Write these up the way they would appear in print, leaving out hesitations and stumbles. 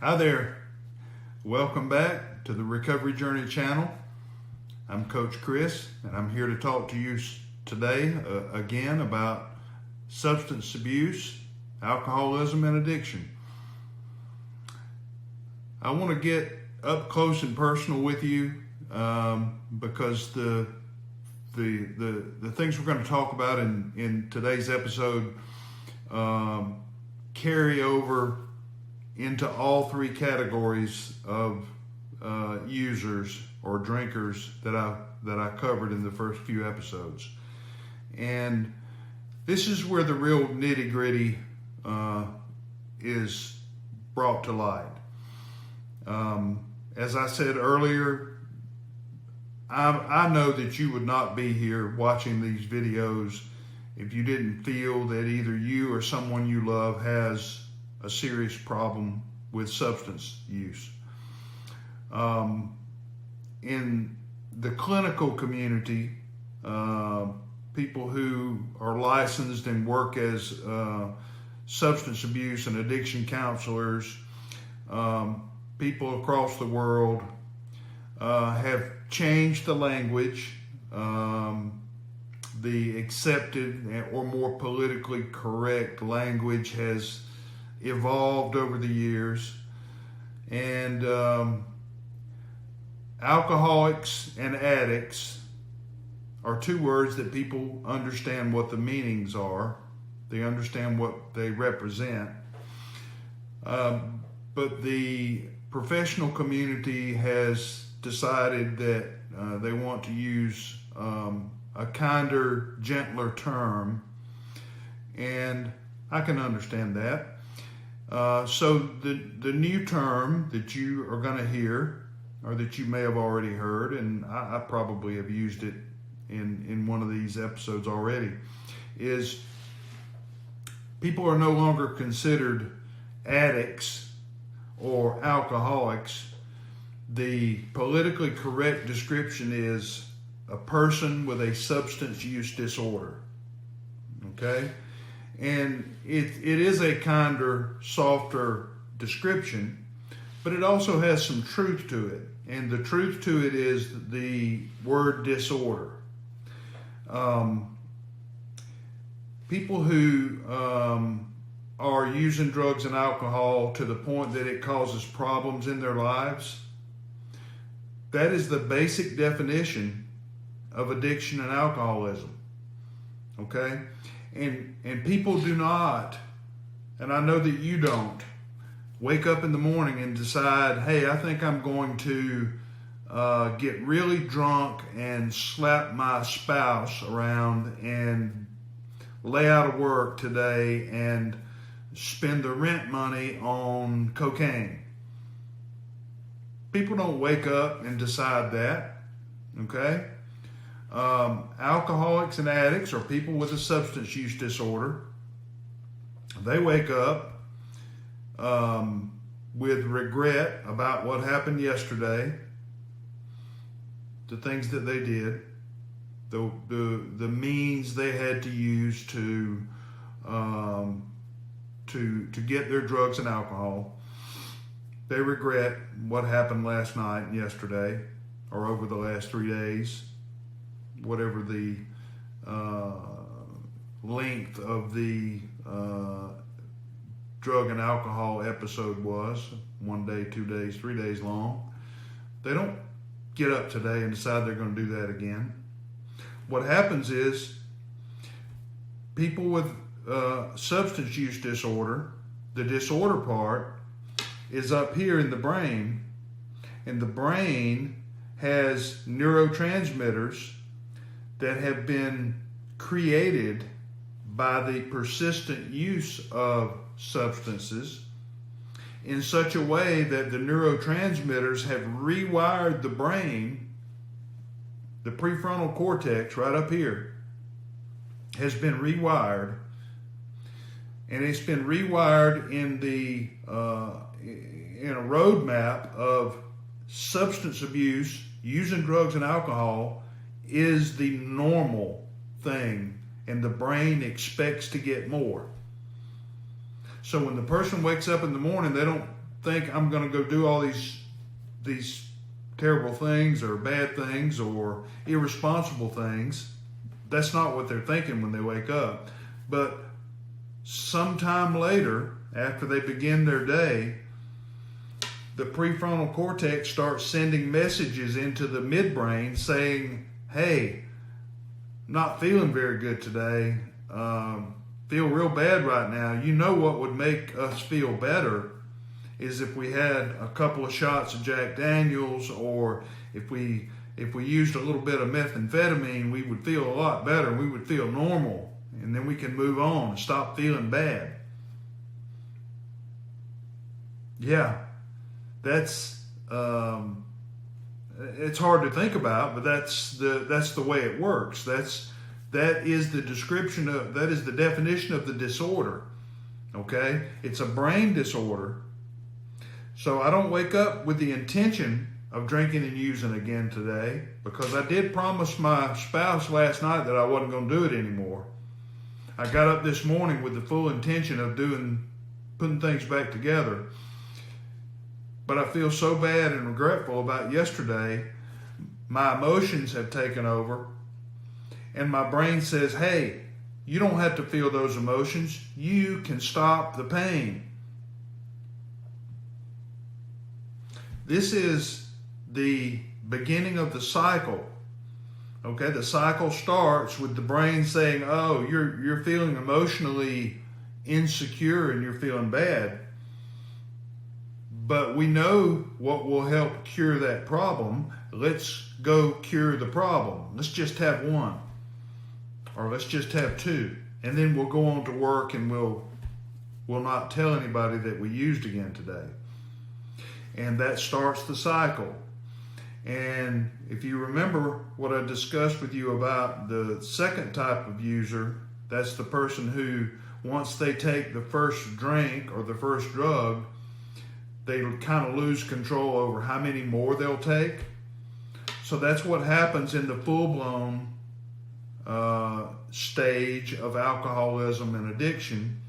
Hi there. Welcome back to the Recovery Journey channel. I'm Coach Chris, and I'm here to talk to you today again about substance abuse, alcoholism, and addiction. I want to get up close and personal with you because the things we're going to talk about in today's episode carry over into all three categories of users or drinkers that I covered in the first few episodes. And this is where the real nitty-gritty is brought to light. As I said earlier, I know that you would not be here watching these videos if you didn't feel that either you or someone you love has a serious problem with substance use. In the clinical community, people who are licensed and work as substance abuse and addiction counselors, people across the world have changed the language. The accepted or more politically correct language has evolved over the years, and alcoholics and addicts are two words that people understand what the meanings are. They understand what they represent, but the professional community has decided that they want to use a kinder, gentler term, and I can understand that. So the new term that you are going to hear, or that you may have already heard, and I probably have used it in one of these episodes already, is people are no longer considered addicts or alcoholics. The politically correct description is a person with a substance use disorder. Okay? And it is a kinder, softer description, but it also has some truth to it. And the truth to it is the word disorder. People who are using drugs and alcohol to the point that it causes problems in their lives, that is the basic definition of addiction and alcoholism. Okay? And people do not, and I know that you don't, wake up in the morning and decide, hey, I think I'm going to get really drunk and slap my spouse around and lay out of work today and spend the rent money on cocaine. People don't wake up and decide that, okay? Alcoholics and addicts, or people with a substance use disorder, they wake up with regret about what happened yesterday, the things that they did, the means they had to use to get their drugs and alcohol. They regret what happened last night and yesterday, or over the last 3 days, whatever the length of the drug and alcohol episode was, 1 day, 2 days, 3 days long. They don't get up today and decide they're going to do that again. What happens is people with substance use disorder, the disorder part is up here in the brain, and the brain has neurotransmitters that have been created by the persistent use of substances in such a way that the neurotransmitters have rewired the brain. The prefrontal cortex right up here has been rewired, and it's been rewired in a roadmap of substance abuse, using drugs and alcohol is the normal thing, and the brain expects to get more. So when the person wakes up in the morning, they don't think I'm going to go do all these terrible things or bad things or irresponsible things. That's not what they're thinking when they wake up. But sometime later, after they begin their day, the prefrontal cortex starts sending messages into the midbrain saying, hey, not feeling very good today, feel real bad right now. You know what would make us feel better is if we had a couple of shots of Jack Daniels, or if we used a little bit of methamphetamine, we would feel a lot better. We would feel normal, and then we can move on and stop feeling bad. Yeah, that's it's hard to think about, but that's the way it works. That is the description of, that is the definition of the disorder. Okay, it's a brain disorder. So I don't wake up with the intention of drinking and using again today, because I did promise my spouse last night that I wasn't going to do it anymore. I got up this morning with the full intention of putting things back together. But I feel so bad and regretful about yesterday. My emotions have taken over, and my brain says, hey, you don't have to feel those emotions. You can stop the pain. This is the beginning of the cycle. Okay, the cycle starts with the brain saying, oh, you're feeling emotionally insecure and you're feeling bad. But we know what will help cure that problem. Let's go cure the problem. Let's just have one, or let's just have two, and then we'll go on to work and we'll not tell anybody that we used again today. And that starts the cycle. And if you remember what I discussed with you about the second type of user, that's the person who, once they take the first drink or the first drug, they kind of lose control over how many more they'll take. So that's what happens in the full-blown stage of alcoholism and addiction,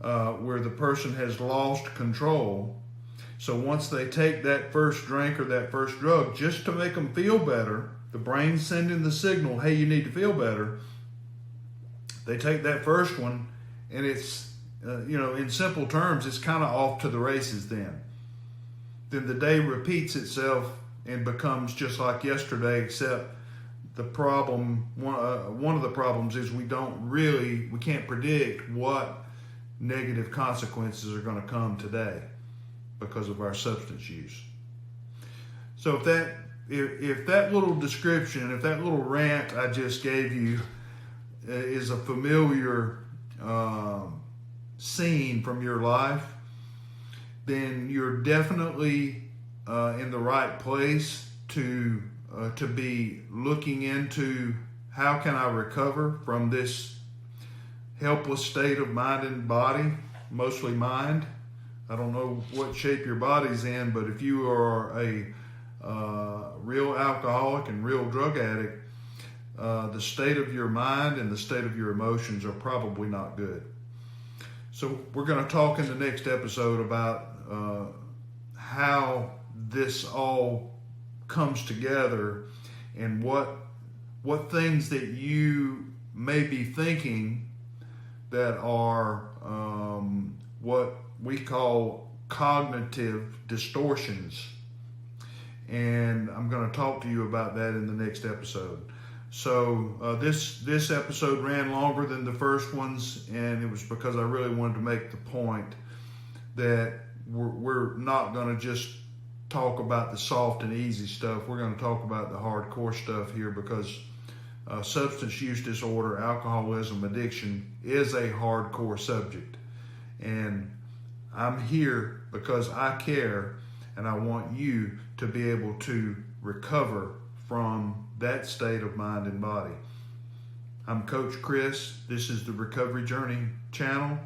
where the person has lost control. So once they take that first drink or that first drug, just to make them feel better, the brain's sending the signal, hey, you need to feel better. They take that first one, and it's, in simple terms, it's kind of off to the races then. Then the day repeats itself and becomes just like yesterday, except the problem, one of the problems is we can't predict what negative consequences are going to come today because of our substance use. So if that little description, if that little rant I just gave you is a familiar scene from your life, then you're definitely in the right place to be looking into how can I recover from this helpless state of mind and body, mostly mind. I don't know what shape your body's in, but if you are a real alcoholic and real drug addict, the state of your mind and the state of your emotions are probably not good. So we're going to talk in the next episode about how this all comes together and what things that you may be thinking that are what we call cognitive distortions. And I'm going to talk to you about that in the next episode. So this episode ran longer than the first ones, and it was because I really wanted to make the point that we're not going to just talk about the soft and easy stuff. We're going to talk about the hardcore stuff here, because substance use disorder, alcoholism, addiction is a hardcore subject. And I'm here because I care, and I want you to be able to recover from that state of mind and body. I'm Coach Chris. This is the Recovery Journey channel,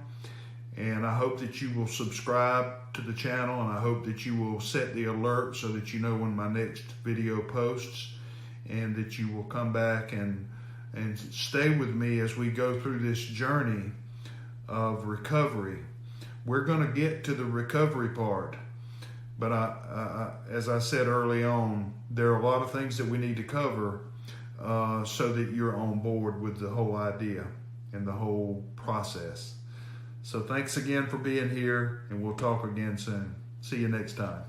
and I hope that you will subscribe to the channel, and I hope that you will set the alert so that you know when my next video posts, and that you will come back and stay with me as we go through this journey of recovery, we're going to get to the recovery part. But as I said early on, there are a lot of things that we need to cover so that you're on board with the whole idea and the whole process. So thanks again for being here, and we'll talk again soon. See you next time.